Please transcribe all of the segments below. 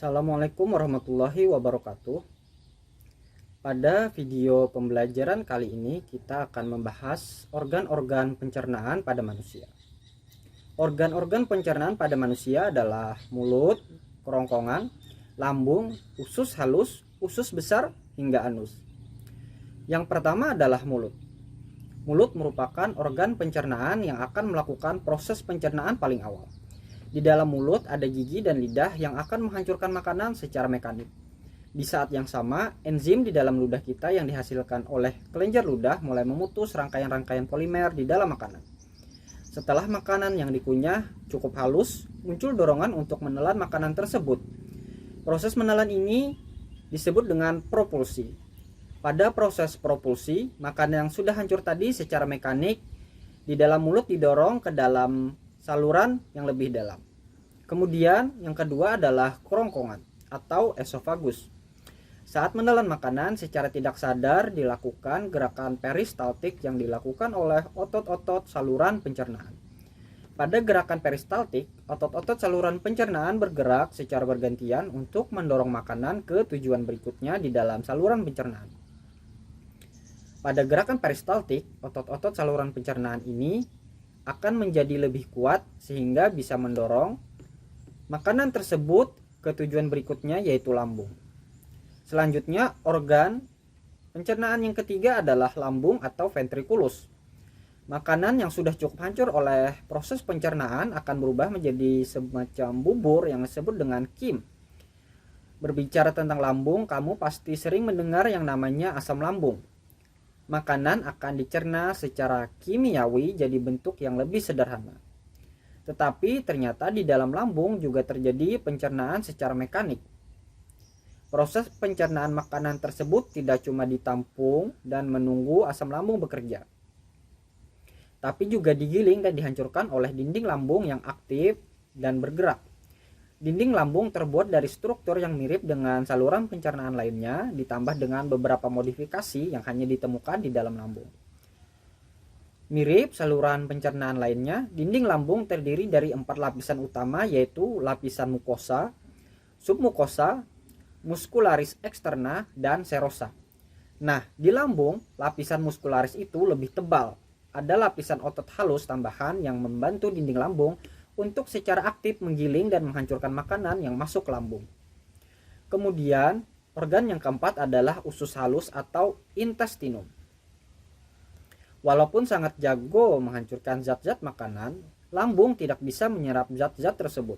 Assalamualaikum warahmatullahi wabarakatuh. Pada video pembelajaran kali ini kita akan membahas organ-organ pencernaan pada manusia. Organ-organ pencernaan pada manusia adalah mulut, kerongkongan, lambung, usus halus, usus besar, hingga anus. Yang pertama adalah mulut. Mulut merupakan organ pencernaan yang akan melakukan proses pencernaan paling awal. Di dalam mulut ada gigi dan lidah yang akan menghancurkan makanan secara mekanik. Di saat yang sama, enzim di dalam ludah kita yang dihasilkan oleh kelenjar ludah mulai memutus rangkaian-rangkaian polimer di dalam makanan. Setelah makanan yang dikunyah cukup halus, muncul dorongan untuk menelan makanan tersebut. Proses menelan ini disebut dengan propulsi. Pada proses propulsi, makanan yang sudah hancur tadi secara mekanik di dalam mulut didorong ke dalam saluran yang lebih dalam. Kemudian yang kedua adalah kerongkongan atau esofagus. Saat menelan makanan secara tidak sadar dilakukan gerakan peristaltik yang dilakukan oleh otot-otot saluran pencernaan. Pada gerakan peristaltik, otot-otot saluran pencernaan bergerak secara bergantian untuk mendorong makanan ke tujuan berikutnya di dalam saluran pencernaan. Pada gerakan peristaltik, otot-otot saluran pencernaan ini akan menjadi lebih kuat sehingga bisa mendorong makanan tersebut ke tujuan berikutnya, yaitu lambung. Selanjutnya, organ pencernaan yang ketiga adalah lambung atau ventriculus. Makanan yang sudah cukup hancur oleh proses pencernaan akan berubah menjadi semacam bubur yang disebut dengan kim. Berbicara tentang lambung, kamu pasti sering mendengar yang namanya asam lambung. Makanan akan dicerna secara kimiawi jadi bentuk yang lebih sederhana. Tetapi ternyata di dalam lambung juga terjadi pencernaan secara mekanik. Proses pencernaan makanan tersebut tidak cuma ditampung dan menunggu asam lambung bekerja, tapi juga digiling dan dihancurkan oleh dinding lambung yang aktif dan bergerak. Dinding lambung terbuat dari struktur yang mirip dengan saluran pencernaan lainnya, ditambah dengan beberapa modifikasi yang hanya ditemukan di dalam lambung. Mirip saluran pencernaan lainnya, dinding lambung terdiri dari 4 lapisan utama, yaitu lapisan mukosa, submukosa, muscularis externa, dan serosa. Nah, di lambung, lapisan muscularis itu lebih tebal. Ada lapisan otot halus tambahan yang membantu dinding lambung untuk secara aktif menggiling dan menghancurkan makanan yang masuk ke lambung. Kemudian, organ yang keempat adalah usus halus atau intestinum. Walaupun sangat jago menghancurkan zat-zat makanan, lambung tidak bisa menyerap zat-zat tersebut.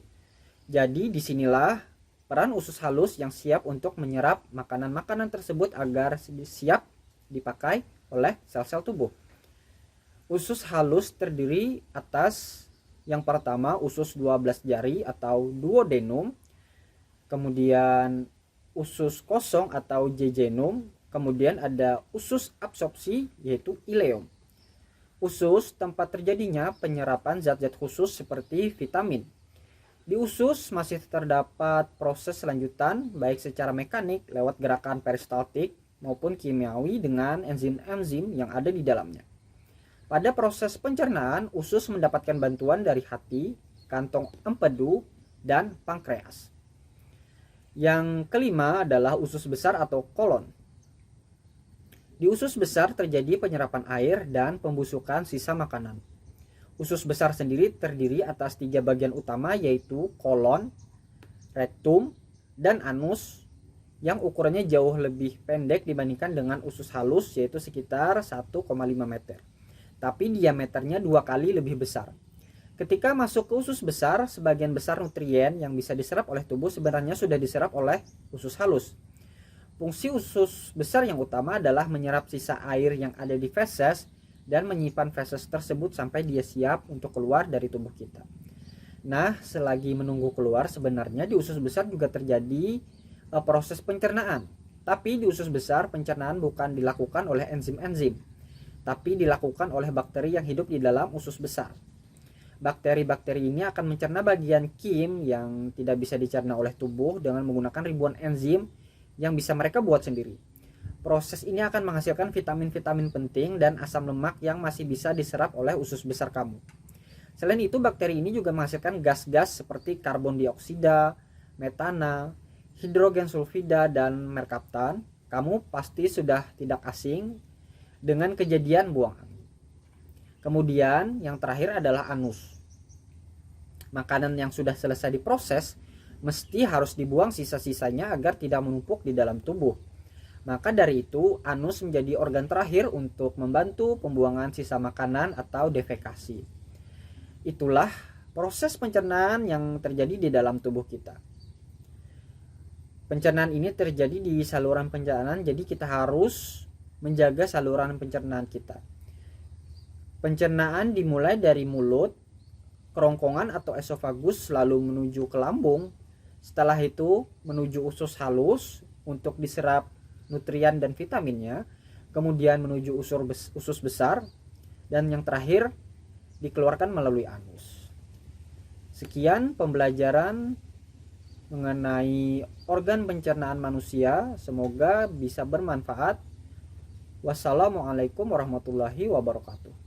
Jadi disinilah peran usus halus yang siap untuk menyerap makanan-makanan tersebut agar siap dipakai oleh sel-sel tubuh. Usus halus terdiri atas yang pertama usus 12 jari atau duodenum, kemudian usus kosong atau jejunum, kemudian ada usus absorpsi yaitu ileum. Usus tempat terjadinya penyerapan zat-zat khusus seperti vitamin. Di usus masih terdapat proses lanjutan baik secara mekanik lewat gerakan peristaltik maupun kimiawi dengan enzim-enzim yang ada di dalamnya. Pada proses pencernaan, usus mendapatkan bantuan dari hati, kantong empedu, dan pankreas. Yang kelima adalah usus besar atau kolon. Di usus besar terjadi penyerapan air dan pembusukan sisa makanan. Usus besar sendiri terdiri atas 3 bagian utama, yaitu kolon, rektum, dan anus, yang ukurannya jauh lebih pendek dibandingkan dengan usus halus, yaitu sekitar 1,5 meter. Tapi diameternya 2 kali lebih besar. Ketika masuk ke usus besar, sebagian besar nutrien yang bisa diserap oleh tubuh sebenarnya sudah diserap oleh usus halus. Fungsi usus besar yang utama adalah menyerap sisa air yang ada di feses dan menyimpan feses tersebut sampai dia siap untuk keluar dari tubuh kita. Nah, selagi menunggu keluar, sebenarnya di usus besar juga terjadi proses pencernaan. Tapi di usus besar pencernaan bukan dilakukan oleh enzim-enzim, tapi dilakukan oleh bakteri yang hidup di dalam usus besar. Bakteri-bakteri ini akan mencerna bagian kim yang tidak bisa dicerna oleh tubuh dengan menggunakan ribuan enzim yang bisa mereka buat sendiri. Proses ini akan menghasilkan vitamin-vitamin penting dan asam lemak yang masih bisa diserap oleh usus besar kamu. Selain itu, bakteri ini juga menghasilkan gas-gas seperti karbon dioksida, metana, hidrogen sulfida dan merkaptan, kamu pasti sudah tidak asing dengan kejadian buang angin. Kemudian yang terakhir adalah anus. Makanan yang sudah selesai diproses mesti harus dibuang sisa-sisanya agar tidak menumpuk di dalam tubuh. Maka dari itu, anus menjadi organ terakhir untuk membantu pembuangan sisa makanan atau defekasi. Itulah proses pencernaan yang terjadi di dalam tubuh kita. Pencernaan ini terjadi di saluran pencernaan, jadi kita harus menjaga saluran pencernaan kita. Pencernaan dimulai dari mulut, kerongkongan atau esofagus, lalu menuju ke lambung. Setelah itu menuju usus halus untuk diserap nutrien dan vitaminnya, kemudian menuju usus besar, dan yang terakhir dikeluarkan melalui anus. Sekian pembelajaran mengenai organ pencernaan manusia, semoga bisa bermanfaat. Wassalamualaikum warahmatullahi wabarakatuh.